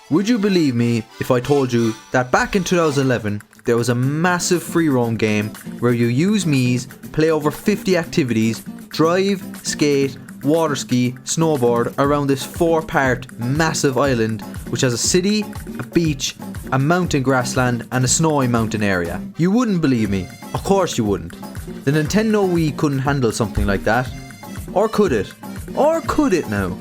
Would you believe me if I told you that back in 2011 there was a massive free roam game where you use Mii's, play over 50 activities, drive, skate, water ski, snowboard around this 4-part massive island which has a city, a beach, a mountain grassland and a snowy mountain area? You wouldn't believe me. Of course you wouldn't. The Nintendo Wii couldn't handle something like that. Or could it? Or could it now?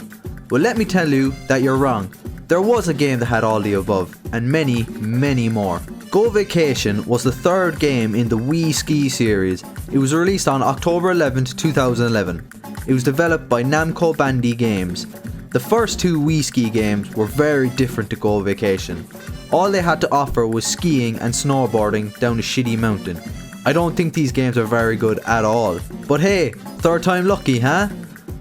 Well, let me tell you that you're wrong. There was a game that had all the above, and many, many more. Go Vacation was the third game in the Wii Ski series. It was released on October 11th, 2011. It was developed by Namco Bandai Games. The first two Wii Ski games were very different to Go Vacation. All they had to offer was skiing and snowboarding down a shitty mountain. I don't think these games are very good at all. But hey, third time lucky, huh?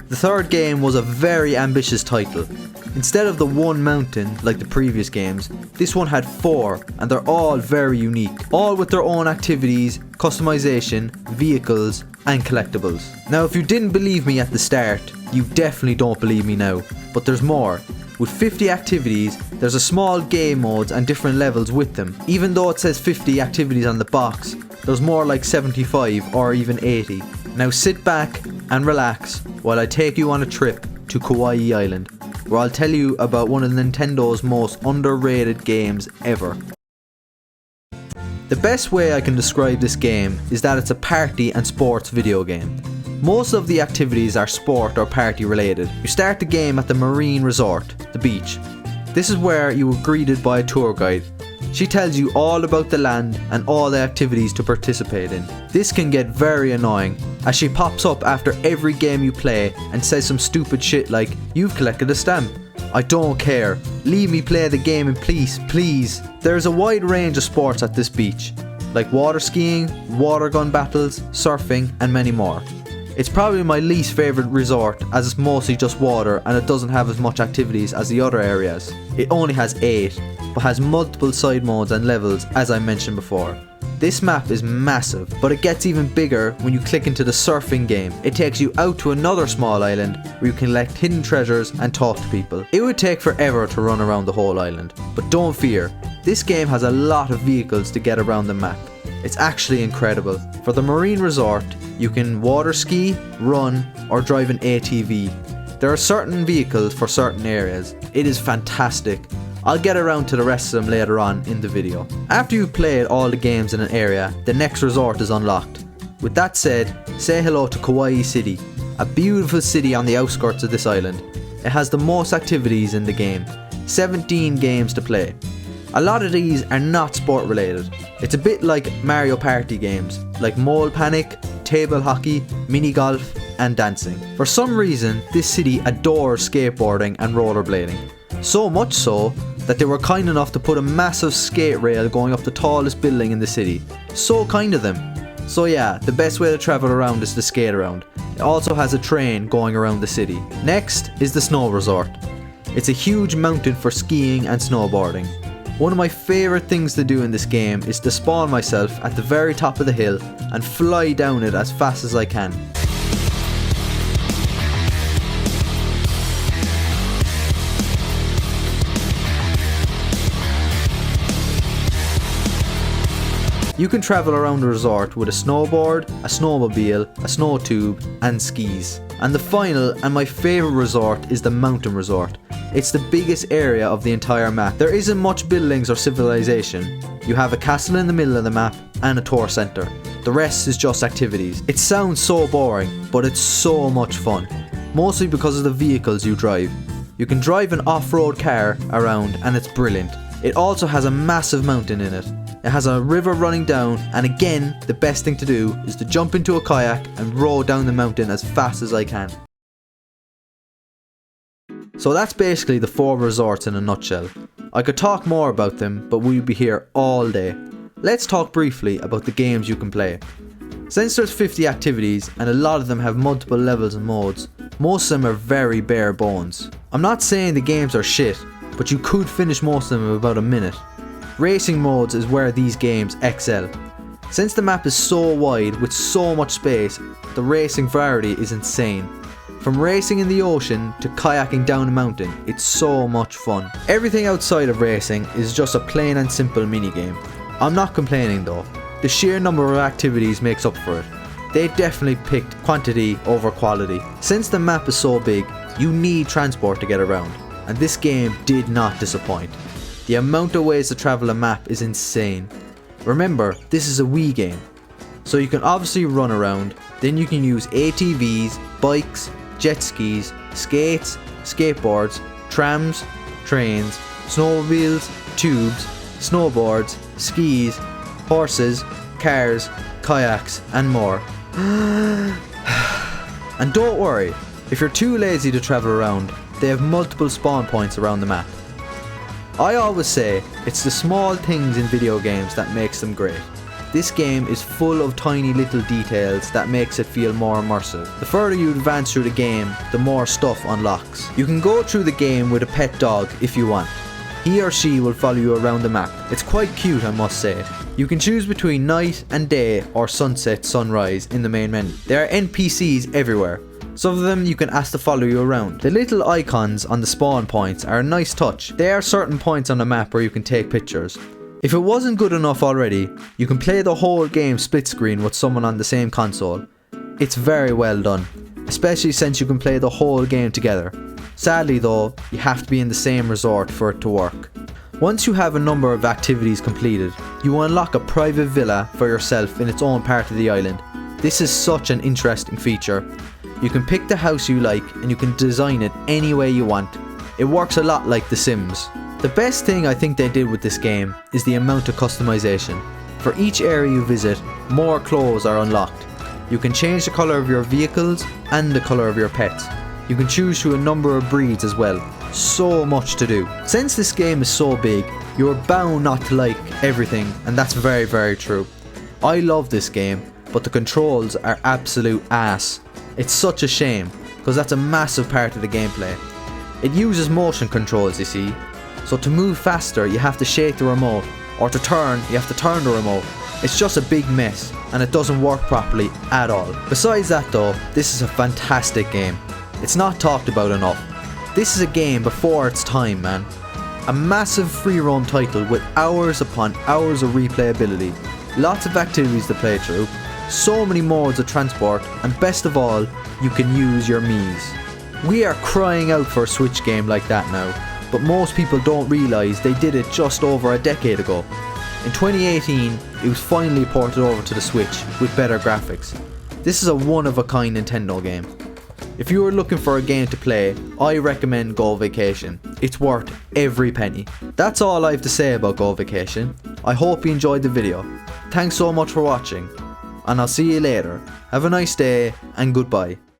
The third game was a very ambitious title. Instead of the one mountain like the previous games, this one had 4 and they're all very unique. All with their own activities, customization, vehicles and collectibles. Now if you didn't believe me at the start, you definitely don't believe me now. But there's more. With 50 activities, there's a small game modes and different levels with them. Even though it says 50 activities on the box, there's more like 75 or even 80. Now sit back and relax while I take you on a trip to Kauai Island, where I'll tell you about one of Nintendo's most underrated games ever. The best way I can describe this game is that it's a party and sports video game. Most of the activities are sport or party related. You start the game at the marine resort, the beach. This is where you are greeted by a tour guide. She tells you all about the land and all the activities to participate in. This can get very annoying, as she pops up after every game you play and says some stupid shit like, "You've collected a stamp." I don't care. Leave me play the game in peace, please. There is a wide range of sports at this beach, like water skiing, water gun battles, surfing and many more. It's probably my least favourite resort as it's mostly just water and it doesn't have as much activities as the other areas. It only has 8, but has multiple side modes and levels as I mentioned before. This map is massive, but it gets even bigger when you click into the surfing game. It takes you out to another small island where you can collect hidden treasures and talk to people. It would take forever to run around the whole island, but don't fear, this game has a lot of vehicles to get around the map. It's actually incredible. For the marine resort, you can water ski, run, or drive an ATV. There are certain vehicles for certain areas. It is fantastic. I'll get around to the rest of them later on in the video. After you've played all the games in an area, the next resort is unlocked. With that said, say hello to Kauai City, a beautiful city on the outskirts of this island. It has the most activities in the game, 17 games to play. A lot of these are not sport related. It's a bit like Mario Party games, like Mole Panic, table hockey, mini golf and dancing. For some reason, this city adores skateboarding and rollerblading. So much so that they were kind enough to put a massive skate rail going up the tallest building in the city. So kind of them. So yeah, the best way to travel around is to skate around. It also has a train going around the city. Next is the snow resort. It's a huge mountain for skiing and snowboarding. One of my favourite things to do in this game is to spawn myself at the very top of the hill and fly down it as fast as I can. You can travel around the resort with a snowboard, a snowmobile, a snow tube and skis. And the final and my favourite resort is the mountain resort. It's the biggest area of the entire map. There isn't much buildings or civilization. You have a castle in the middle of the map and a tour centre. The rest is just activities. It sounds so boring, but it's so much fun. Mostly because of the vehicles you drive. You can drive an off-road car around and it's brilliant. It also has a massive mountain in it. It has a river running down, and again, the best thing to do is to jump into a kayak and row down the mountain as fast as I can. So that's basically the 4 resorts in a nutshell. I could talk more about them, but we'd be here all day. Let's talk briefly about the games you can play. Since there's 50 activities and a lot of them have multiple levels and modes, most of them are very bare bones. I'm not saying the games are shit, but you could finish most of them in about a minute. Racing modes is where these games excel. Since the map is so wide with so much space, the racing variety is insane. From racing in the ocean to kayaking down a mountain, it's so much fun. Everything outside of racing is just a plain and simple minigame. I'm not complaining though. The sheer number of activities makes up for it. They definitely picked quantity over quality. Since the map is so big, you need transport to get around, and this game did not disappoint. The amount of ways to travel a map is insane. Remember, this is a Wii game, so you can obviously run around, then you can use ATVs, bikes, jet skis, skates, skateboards, trams, trains, snowmobiles, tubes, snowboards, skis, horses, cars, kayaks, and more. And don't worry, if you're too lazy to travel around, they have multiple spawn points around the map. I always say, it's the small things in video games that makes them great. This game is full of tiny little details that makes it feel more immersive. The further you advance through the game, the more stuff unlocks. You can go through the game with a pet dog if you want. He or she will follow you around the map. It's quite cute, I must say. You can choose between night and day or sunset, sunrise in the main menu. There are NPCs everywhere. Some of them you can ask to follow you around. The little icons on the spawn points are a nice touch. There are certain points on the map where you can take pictures. If it wasn't good enough already, you can play the whole game split screen with someone on the same console. It's very well done, especially since you can play the whole game together. Sadly though, you have to be in the same resort for it to work. Once you have a number of activities completed, you unlock a private villa for yourself in its own part of the island. This is such an interesting feature. You can pick the house you like and you can design it any way you want. It works a lot like The Sims. The best thing I think they did with this game is the amount of customization. For each area you visit, more clothes are unlocked. You can change the colour of your vehicles and the colour of your pets. You can choose through a number of breeds as well. So much to do. Since this game is so big, you're bound not to like everything, and that's very, very true. I love this game, but the controls are absolute ass. It's such a shame, because that's a massive part of the gameplay. It uses motion controls, you see. So to move faster, you have to shake the remote, or to turn, you have to turn the remote. It's just a big mess, and it doesn't work properly at all. Besides that though, this is a fantastic game. It's not talked about enough. This is a game before its time, man. A massive free roam title with hours upon hours of replayability. Lots of activities to play through, so many modes of transport, and best of all, you can use your Miis. We are crying out for a Switch game like that now, but most people don't realise they did it just over a decade ago. In 2018, it was finally ported over to the Switch with better graphics. This is a one-of-a-kind Nintendo game. If you are looking for a game to play, I recommend Go Vacation. It's worth every penny. That's all I have to say about Go Vacation. I hope you enjoyed the video. Thanks so much for watching, and I'll see you later. Have a nice day, and goodbye.